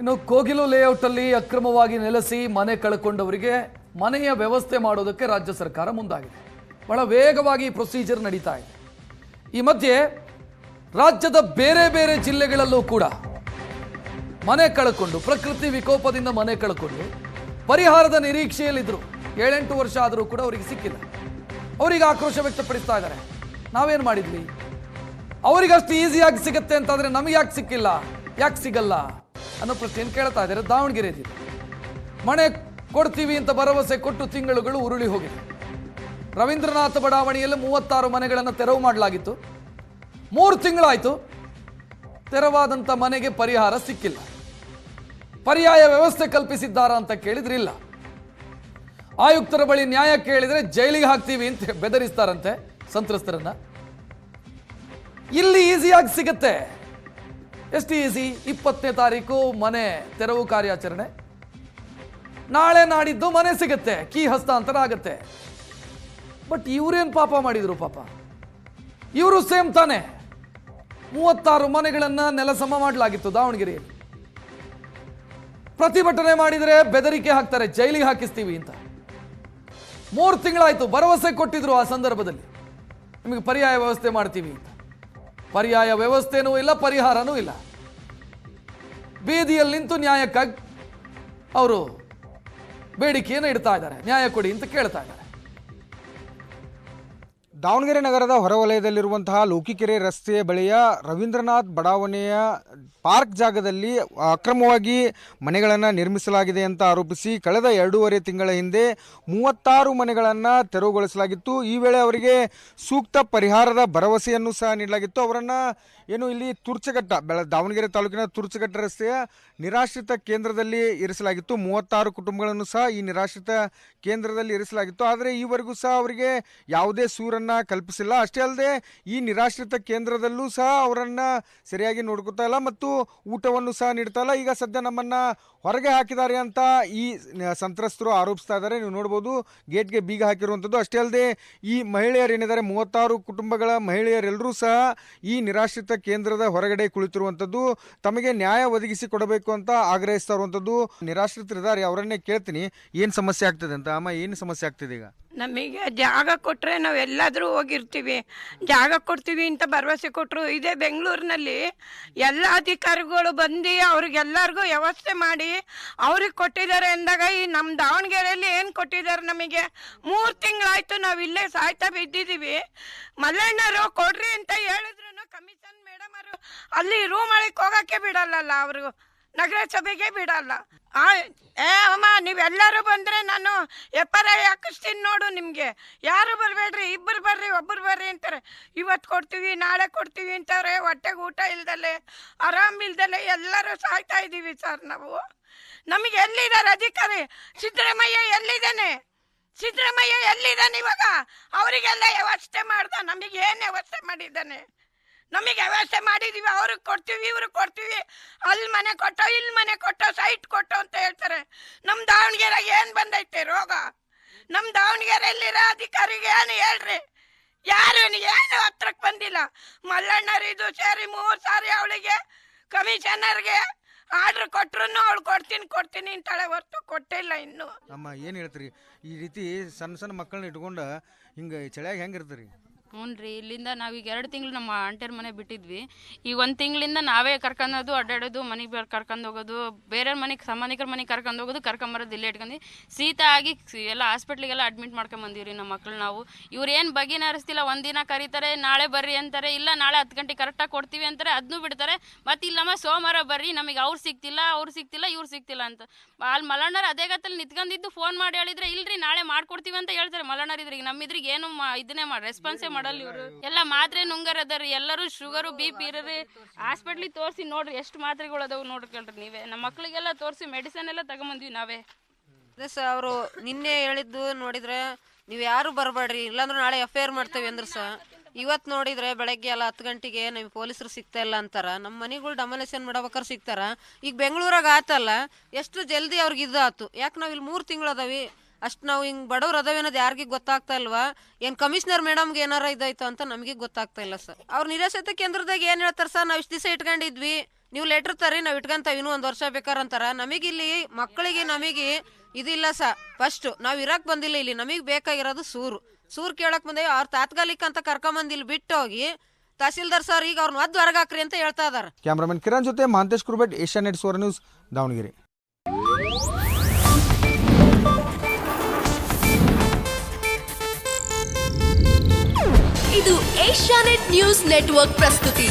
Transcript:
ಇನ್ನು ಕೋಗಿಲು ಲೇಔಟ್ ಅಲ್ಲಿ ಅಕ್ರಮವಾಗಿ ನೆಲೆಸಿ ಮನೆ ಕಳ್ಕೊಂಡವರಿಗೆ ಮನೆಯ ವ್ಯವಸ್ಥೆ ಮಾಡೋದಕ್ಕೆ ರಾಜ್ಯ ಸರ್ಕಾರ ಮುಂದಾಗಿದೆ. ಬಹಳ ವೇಗವಾಗಿ ಪ್ರೊಸೀಜರ್ ನಡೀತಾ ಇದೆ. ಈ ಮಧ್ಯೆ ರಾಜ್ಯದ ಬೇರೆ ಬೇರೆ ಜಿಲ್ಲೆಗಳಲ್ಲೂ ಕೂಡ ಮನೆ ಕಳ್ಕೊಂಡು ಪ್ರಕೃತಿ ವಿಕೋಪದಿಂದ ಮನೆ ಕಳ್ಕೊಂಡು ಪರಿಹಾರದ ನಿರೀಕ್ಷೆಯಲ್ಲಿದ್ದರು. 7-8 ವರ್ಷ ಆದರೂ ಕೂಡ ಅವರಿಗೆ ಸಿಕ್ಕಿಲ್ಲ. ಅವರಿಗೆ ಆಕ್ರೋಶ ವ್ಯಕ್ತಪಡಿಸ್ತಾ ಇದ್ದಾರೆ. ನಾವೇನು ಮಾಡಿದ್ವಿ, ಅವರಿಗಷ್ಟು ಈಸಿಯಾಗಿ ಸಿಗುತ್ತೆ ಅಂತಾದರೆ ನಮಗೆ ಯಾಕೆ ಸಿಕ್ಕಿಲ್ಲ, ಯಾಕೆ ಸಿಗಲ್ಲ ಅನ್ನೋ ಪ್ರಶ್ನೆಯನ್ನು ಕೇಳ್ತಾ ಇದ್ದಾರೆ. ದಾವಣಗೆರೆಯಲ್ಲಿ ಮನೆ ಕೊಡ್ತೀವಿ ಅಂತ ಭರವಸೆ ಕೊಟ್ಟು ತಿಂಗಳುಗಳು ಉರುಳಿ ಹೋಗಿದೆ. ರವೀಂದ್ರನಾಥ ಬಡಾವಣೆಯಲ್ಲಿ 36 ಮನೆಗಳನ್ನು ತೆರವು ಮಾಡಲಾಗಿತ್ತು. 3 ತಿಂಗಳಾಯಿತು, ತೆರವಾದಂಥ ಮನೆಗೆ ಪರಿಹಾರ ಸಿಕ್ಕಿಲ್ಲ. ಪರ್ಯಾಯ ವ್ಯವಸ್ಥೆ ಕಲ್ಪಿಸಿದ್ದಾರಾ ಅಂತ ಕೇಳಿದ್ರಿಲ್ಲ. ಆಯುಕ್ತರ ಬಳಿ ನ್ಯಾಯ ಕೇಳಿದರೆ ಜೈಲಿಗೆ ಹಾಕ್ತೀವಿ ಅಂತ ಬೆದರಿಸ್ತಾರಂತೆ ಸಂತ್ರಸ್ತರನ್ನ. ಇಲ್ಲಿ ಈಸಿಯಾಗಿ ಸಿಗುತ್ತೆ. ಎಷ್ಟು ಈಸಿ, 20ನೇ ತಾರೀಕು ಮನೆ ತೆರವು ಕಾರ್ಯಾಚರಣೆ, ನಾಳೆ ನಾಡಿದ್ದು ಮನೆ ಸಿಗುತ್ತೆ, ಕೀ ಹಸ್ತಾಂತರ ಆಗುತ್ತೆ. ಬಟ್ ಇವರೇನು ಪಾಪ ಮಾಡಿದ್ರು, ಪಾಪ ಇವರು ಸೇಮ್ ತಾನೆ. 36 ಮನೆಗಳನ್ನು ನೆಲಸಮ ಮಾಡಲಾಗಿತ್ತು ದಾವಣಗೆರೆಯಲ್ಲಿ. ಪ್ರತಿಭಟನೆ ಮಾಡಿದರೆ ಬೆದರಿಕೆ ಹಾಕ್ತಾರೆ, ಜೈಲಿಗೆ ಹಾಕಿಸ್ತೀವಿ ಅಂತ. 3 ತಿಂಗಳಾಯ್ತು, ಭರವಸೆ ಕೊಟ್ಟಿದ್ರು ಆ ಸಂದರ್ಭದಲ್ಲಿ ನಿಮಗೆ ಪರ್ಯಾಯ ವ್ಯವಸ್ಥೆ ಮಾಡ್ತೀವಿ ಅಂತ. ಪರ್ಯಾಯ ವ್ಯವಸ್ಥೆನೂ ಇಲ್ಲ, ಪರಿಹಾರನೂ ಇಲ್ಲ. ಬೀದಿಯಲ್ಲಿ ನಿಂತು ನ್ಯಾಯಕ್ಕಾಗಿ ಅವರು ಬೇಡಿಕೆಯನ್ನು ಇಡ್ತಾ ಇದ್ದಾರೆ, ನ್ಯಾಯ ಕೊಡಿ ಅಂತ ಕೇಳ್ತಾ ಇದ್ದಾರೆ. ದಾವಣಗೆರೆ ನಗರದ ಹೊರವಲಯದಲ್ಲಿರುವಂತಹ ಲೋಕಿಕೆರೆ ರಸ್ತೆಯ ಬಳಿಯ ರವೀಂದ್ರನಾಥ್ ಬಡಾವಣೆಯ ಪಾರ್ಕ್ ಜಾಗದಲ್ಲಿ ಅಕ್ರಮವಾಗಿ ಮನೆಗಳನ್ನು ನಿರ್ಮಿಸಲಾಗಿದೆ ಅಂತ ಆರೋಪಿಸಿ ಕಳೆದ 2.5 ತಿಂಗಳ ಹಿಂದೆ 36 ಮನೆಗಳನ್ನು ತೆರವುಗೊಳಿಸಲಾಗಿತ್ತು. ಈ ವೇಳೆ ಅವರಿಗೆ ಸೂಕ್ತ ಪರಿಹಾರದ ಭರವಸೆಯನ್ನು ಸಹ ನೀಡಲಾಗಿತ್ತು. ಅವರನ್ನು ಏನು ಇಲ್ಲಿ ತುರ್ಚಘಟ್ಟ ದಾವಣಗೆರೆ ತಾಲೂಕಿನ ತುರ್ಚಘಟ್ಟ ರಸ್ತೆಯ ನಿರಾಶ್ರಿತ ಕೇಂದ್ರದಲ್ಲಿ ಇರಿಸಲಾಗಿತ್ತು. 36 ಕುಟುಂಬಗಳನ್ನು ಸಹ ಈ ನಿರಾಶ್ರಿತ ಕೇಂದ್ರದಲ್ಲಿ ಇರಿಸಲಾಗಿತ್ತು. ಆದರೆ ಈವರೆಗೂ ಸಹ ಅವರಿಗೆ ಯಾವುದೇ ಸೂರನ್ನು ಕಲ್ಪಿಸಿಲ್ಲ. ಅಷ್ಟೇ ಅಲ್ಲದೆ ಈ ನಿರಾಶ್ರಿತ ಕೇಂದ್ರದಲ್ಲೂ ಸಹ ಅವರನ್ನು ಸರಿಯಾಗಿ ನೋಡ್ಕೊತಾ ಇಲ್ಲ ಮತ್ತು ಊಟವನ್ನು ಸಹ ನೀಡ್ತಾ ಇಲ್ಲ. ಈಗ ಸದ್ಯ ನಮ್ಮನ್ನ ಹೊರಗೆ ಹಾಕಿದ್ದಾರೆ ಅಂತ ಈ ಸಂತ್ರಸ್ತರು ಆರೋಪಿಸ್ತಾ ಇದ್ದಾರೆ. ನೀವು ನೋಡ್ಬೋದು, ಗೇಟ್ಗೆ ಬೀಗ ಹಾಕಿರುವಂಥದ್ದು. ಅಷ್ಟೇ ಅಲ್ಲದೆ ಈ ಮಹಿಳೆಯರು ಏನಿದ್ದಾರೆ, 36 ಕುಟುಂಬಗಳ ಮಹಿಳೆಯರೆಲ್ಲರೂ ಸಹ ಈ ನಿರಾಶ್ರಿತ ಕೇಂದ್ರದ ಹೊರಗಡೆ ಕುಳಿತಿರುವಂಥದ್ದು. ತಮಗೆ ನ್ಯಾಯ ಒದಗಿಸಿ ಕೊಡಬೇಕು ಅಂತ ಆಗ್ರಹಿಸ್ತಾ ಇರುವಂಥದ್ದು. ನಿರಾಶ್ರಿತರಿದ್ದಾರೆ, ಅವರನ್ನೇ ಕೇಳ್ತೀನಿ ಏನು ಸಮಸ್ಯೆ ಆಗ್ತದೆ ಅಂತ. ಅಮ್ಮ, ಏನು ಸಮಸ್ಯೆ ಆಗ್ತಿದೆ ಈಗ? ನಮಗೆ ಜಾಗ ಕೊಟ್ಟರೆ ನಾವು ಎಲ್ಲಾದರೂ ಹೋಗಿರ್ತೀವಿ. ಜಾಗ ಕೊಡ್ತೀವಿ ಅಂತ ಭರವಸೆ ಕೊಟ್ಟರು. ಇದೇ ಬೆಂಗಳೂರಿನಲ್ಲಿ ಎಲ್ಲ ಅಧಿಕಾರಿಗಳು ಬಂದು ಅವ್ರಿಗೆಲ್ಲರಿಗೂ ವ್ಯವಸ್ಥೆ ಮಾಡಿ ಅವ್ರಿಗೆ ಕೊಟ್ಟಿದ್ದಾರೆ ಅಂದಾಗ ಈ ನಮ್ಮ ದಾವಣಗೆರೆಯಲ್ಲಿ ಏನು ಕೊಟ್ಟಿದ್ದಾರೆ ನಮಗೆ? 3 ತಿಂಗಳಾಯ್ತು ನಾವು ಇಲ್ಲೇ ಸಾಯ್ತಾ ಬಿದ್ದಿದ್ದೀವಿ. ಮಲ್ಲಣ್ಣರು ಕೊಡ್ರಿ ಅಂತ ಹೇಳಿದ್ರು ಕಮಿಷನ್ ಮೇಡಮ್ ಅವರು ಅಲ್ಲಿ ರೂಮ್ ಒಳಗೆ ಹೋಗೋಕ್ಕೆ ಬಿಡಲ್ಲ, ಅವರು ನಗರಸಭೆಗೆ ಬಿಡಲ್ಲ. ಅಮ್ಮ, ನೀವೆಲ್ಲರೂ ಬಂದರೆ ನಾನು FRI ಹಾಕಿಸ್ತೀನಿ ನೋಡು ನಿಮಗೆ. ಯಾರು ಬರಬೇಡ್ರಿ, ಇಬ್ಬರು ಬರ್ರಿ, ಒಬ್ಬರು ಬರ್ರಿ ಅಂತಾರೆ. ಇವತ್ತು ಕೊಡ್ತೀವಿ, ನಾಳೆ ಕೊಡ್ತೀವಿ ಅಂತಾರೆ. ಹೊಟ್ಟೆಗೆ ಊಟ ಇಲ್ದಲೆ, ಆರಾಮಿಲ್ದಲೆ ಎಲ್ಲರೂ ಸಾಯ್ತಾ ಇದ್ದೀವಿ ಸರ್ ನಾವು. ನಮಗೆ ಎಲ್ಲಿದ್ದಾರೆ ಅಧಿಕಾರಿ? ಸಿದ್ದರಾಮಯ್ಯ ಎಲ್ಲಿದ್ದಾನೆ? ಸಿದ್ದರಾಮಯ್ಯ ಎಲ್ಲಿದ್ದಾನೆ ಇವಾಗ? ಅವರಿಗೆಲ್ಲ ವ್ಯವಸ್ಥೆ ಮಾಡ್ದ, ನಮಗೆ ಏನು ವ್ಯವಸ್ಥೆ ಮಾಡಿದ್ದಾನೆ? ನಮಗೆ ವ್ಯವಸ್ಥೆ ಮಾಡಿದ್ದೀವಿ, ಅವ್ರಿಗೆ ಕೊಡ್ತೀವಿ, ಇವ್ರಿಗೆ ಕೊಡ್ತೀವಿ, ಅಲ್ಲಿ ಮನೆ ಕೊಟ್ಟೋ, ಇಲ್ಲಿ ಮನೆ ಕೊಟ್ಟೋ, ಸೈಟ್ ಕೊಟ್ಟೋ ಅಂತ ಹೇಳ್ತಾರೆ. ನಮ್ಮ ದಾವಣಗೆರೆಗೆ ಏನು ಬಂದೈತೆ ರೋಗ? ನಮ್ಮ ದಾವಣಗೆರೆಯಲ್ಲಿರೋ ಅಧಿಕಾರಿಗೆ ಏನು ಹೇಳ್ರಿ? ಯಾರು ಏನು ಹತ್ರಕ್ಕೆ ಬಂದಿಲ್ಲ. ಮಲ್ಲಣ್ಣರಿದು ಸೇರಿ 3 ಸಾರಿ ಅವಳಿಗೆ ಕಮಿಷನರ್ಗೆ ಆರ್ಡ್ರ್ ಕೊಟ್ರು ಅವಳು ಕೊಡ್ತೀನಿ ಅಂತಾಳೆ, ಹೊರತು ಕೊಟ್ಟಿಲ್ಲ ಇನ್ನೂ. ಅಮ್ಮ, ಏನು ಹೇಳ್ತೀರಿ? ಈ ರೀತಿ ಸಣ್ಣ ಮಕ್ಕಳನ್ನ ಇಟ್ಕೊಂಡು ಹಿಂಗೆ ಚಳಿಯಾಗಿ ಹೆಂಗಿರ್ತೀರಿ? ಹ್ಞೂ ರೀ, ಇಲ್ಲಿಂದ ನಾವೀಗ 2 ತಿಂಗಳು ನಮ್ಮ ಆಂಟಿಯರ ಮನೆ ಬಿಟ್ಟಿದ್ವಿ. ಈಗ 1 ತಿಂಗಳಿಂದ ನಾವೇ ಕರ್ಕೊಂಡೋದು, ಅಡ್ಡಾಡೋದು, ಮನೆಗೆ ಕರ್ಕೊಂಡು ಹೋಗೋದು, ಬೇರೆಯವ್ರ ಮನೆಗೆ, ಸಂಬಂಧಿಕರ ಮನೆಗೆ ಕರ್ಕೊಂಡು ಹೋಗೋದು, ಕರ್ಕೊಂಬರೋದು, ಇಲ್ಲೇ ಇಟ್ಕೊಂಡು ಶೀತ ಆಗಿ ಎಲ್ಲ ಹಾಸ್ಪಿಟ್ಲಿಗೆಲ್ಲ ಅಡ್ಮಿಟ್ ಮಾಡ್ಕೊಂಬಂದಿವ್ರಿ ನಮ್ಮ ಮಕ್ಳು ನಾವು. ಇವ್ರು ಏನು ಬಗೆಹರಿಸ್ತಿಲ್ಲ. ಒಂದಿನ ಕರೀತಾರೆ, ನಾಳೆ ಬರ್ರಿ ಅಂತಾರೆ, ಇಲ್ಲ ನಾಳೆ 10 ಗಂಟೆಗೆ ಕರೆಕ್ಟಾಗಿ ಕೊಡ್ತೀವಿ ಅಂತಾರೆ, ಅದನ್ನೂ ಬಿಡ್ತಾರೆ. ಮತ್ತು ಇಲ್ಲಮ್ಮ ಸೋಮವಾರ ಬರ್ರಿ, ನಮಗೆ ಅವ್ರು ಸಿಗ್ತಿಲ್ಲ ಇವ್ರು ಸಿಗ್ತಿಲ್ಲ ಅಂತ. ಅಲ್ಲಿ ಮಲ್ಲಣ್ಣರು ಅದೇ ಗತ್ತಲ್ಲಿ ನಿಂತ್ಕೊಂಡಿದ್ದು ಫೋನ್ ಮಾಡಿ ಹೇಳಿದ್ರೆ, ಇಲ್ರಿ ನಾಳೆ ಮಾಡ್ಕೊಡ್ತೀವಿ ಅಂತ ಹೇಳ್ತಾರೆ ಮಲ್ಲಣ್ಣರಿದ್ರೆ. ಈಗ ನಮ್ಮಿದ್ರಿಗೆ ಏನು ಇದನ್ನೇ ರೆಸ್ಪಾನ್ಸೇ ಮಾಡಲ್ಲ ಇವರು. ಎಲ್ಲ ಮಾತ್ರೆ ನುಂಗರ್ ಅದಾರಿ, ಎಲ್ಲರೂ ಶುಗರು BP ಇರ್ರಿ. ಹಾಸ್ಪಿಟ್ಲಿಗೆ ತೋರಿಸಿ ನೋಡ್ರಿ ಎಷ್ಟು ಮಾತ್ರೆಗಳು ಅದಾವು ನೋಡ್ಕೊಳ್ರಿ ನೀವೇ. ನಮ್ಮ ಮಕ್ಳಿಗೆಲ್ಲ ತೋರಿಸಿ ಮೆಡಿಸನ್ ಎಲ್ಲ ತಗೊಂಬಂದ್ವಿ ನಾವೇ. ಅದೇ ಸರ್, ಅವರು ನಿನ್ನೆ ಹೇಳಿದ್ದು ನೋಡಿದ್ರೆ ನೀವು ಯಾರು ಬರಬೇಡ್ರಿ, ಇಲ್ಲಾಂದ್ರೆ ನಾಳೆ FIR ಮಾಡ್ತೇವೆ ಅಂದ್ರೆ ಸರ್. ಇವತ್ತು ನೋಡಿದ್ರೆ ಬೆಳಗ್ಗೆ ಎಲ್ಲ 10 ಗಂಟೆಗೆ ನಮಗೆ ಪೊಲೀಸರು ಸಿಗ್ತಾ ಇಲ್ಲ ಅಂತಾರ. ನಮ್ಮ ಮನೆಗಳು ಡಮನೇಷನ್ ಮಾಡ್ಬೇಕಾರೆ ಸಿಗ್ತಾರ. ಈಗ ಬೆಂಗಳೂರಾಗ ಆತಲ್ಲ, ಎಷ್ಟು ಜಲ್ದಿ ಅವ್ರಿಗೆ ಇದಾತು. ಯಾಕೆ ನಾವು ಇಲ್ಲಿ 3 ತಿಂಗಳು ಅದಾವಿ, ಅಷ್ಟು ನಾವು ಹಿಂಗೆ ಬಡವ್ರು ಅದಾವೆ ಅನ್ನೋದು ಯಾರಿಗೆ ಗೊತ್ತಾಗ್ತಾ ಇಲ್ವಾ? ಏನು ಕಮಿಷನರ್ ಮೇಡಮ್ಗೆ ಏನಾರ ಇದಾಯ್ತು ಅಂತ ನಮಗೆ ಗೊತ್ತಾಗ್ತಾ ಇಲ್ಲ ಸರ್. ಅವ್ರು ನಿರಾಶ್ರಿತ ಕೇಂದ್ರದಾಗ ಏನು ಹೇಳ್ತಾರೆ ಸರ್, ನಾವು ಇಷ್ಟು ದಿವಸ ಇಟ್ಕೊಂಡಿದ್ವಿ, ನೀವು ಲೆಟ್ರ್ ತರ್ರಿ ನಾವು ಇಟ್ಕೊಂತಾವ ಇನ್ನೂ 1 ವರ್ಷ ಬೇಕಾರಂತಾರ. ನಮಗಿಲ್ಲಿ ಮಕ್ಕಳಿಗೆ ನಮಗೆ ಇದಿಲ್ಲ ಫಸ್ಟ್ ನಾವು ಇರಕ್ ಬಂದಿಲ್ಲ ಇಲ್ಲಿ. ನಮಗೆ ಬೇಕಾಗಿರೋದು ಸೂರು ಕೇಳಕ್ ಬಂದೇವಿ. ಅವ್ರು ತಾತ್ಕಾಲಿಕ ಅಂತ ಕರ್ಕೊಂಬಂದು ಇಲ್ಲಿ ಬಿಟ್ಟು ಹೋಗಿ ತಹಸೀಲ್ದಾರ್ ಸರ್ ಈಗ ಅವ್ರನ್ನ ಒದ್ದು ಹೊರಗೆ ಹಾಕ್ರಿ ಅಂತ ಹೇಳ್ತಾ ಇದಾರೆ. ಕ್ಯಾಮ್ರಾಮನ್ ಕಿರಣ್ ಜೊತೆ ಮಹಾಂತೇಶ್ ಕುರುಬೆಟ್, ಏಷ್ಯಾನೆಟ್ ಸುವರ್ಣ ನ್ಯೂಸ್, ದಾವಣಗೆರೆ. ಇದು ಏಷ್ಯಾನೆಟ್ ನ್ಯೂಸ್ ನೆಟ್ವರ್ಕ್ ಪ್ರಸ್ತುತಿ.